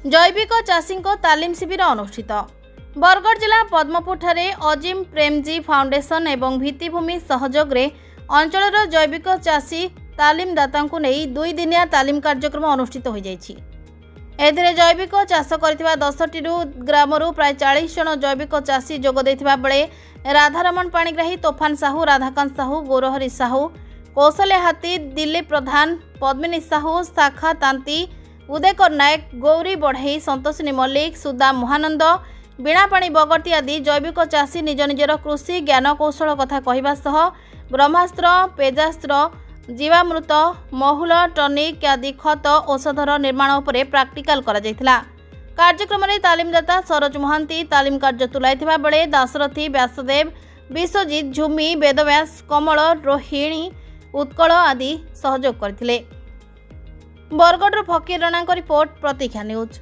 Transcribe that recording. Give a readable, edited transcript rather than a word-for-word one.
जैविक चाषी तालीम शिविर अनुष्ठित। बरगढ़ जिला पद्मपुर अजिम प्रेमजी फाउंडेशन एवं भित्तिभूमि सहयोग रे अंचल जैविक चाषी तालीमदाता नहीं 2 दिनिया तालीम कार्यक्रम अनुष्ठित हो जाइछि। एथिरे जैविक चाष कर 10टी ग्रामरू प्राय 40 जन जैविक चाषी जोग देथिबा बेले राधारमण पाणिग्राही, तोफान साहू, राधाकांत साहू, गौरहरी साहू, कौशल्या हाथी, दिलीप प्रधान, पद्मिनी साहू, शाखा तांती, उदयकर नायक, गौरी बढ़ई, संतोषिनी मल्लिक, सुदाम महानंद, बीणापाणी बगर्ती आदि जैविक चाषी निज निजर कृषि ज्ञान कौशल कथा कहवा सह ब्रह्मास्त्र, पेजास्त्र, जीवामृत, महुल, टनिक आदि खत औषधर निर्माण उपरे प्राक्टिकल करा जायथिला। कार्यक्रम में तालीमदाता सरोज महांती तालीम कार्य तुलाइथिबा बेले दाशरथी, व्यासदेव, विश्वजित, झुमी, वेदव्यास, कमल, रोहिणी, उत्कल आदि सहयोग करथिले। बरगढ़ फकीर राणा रिपोर्ट, प्रतीक्षा न्यूज।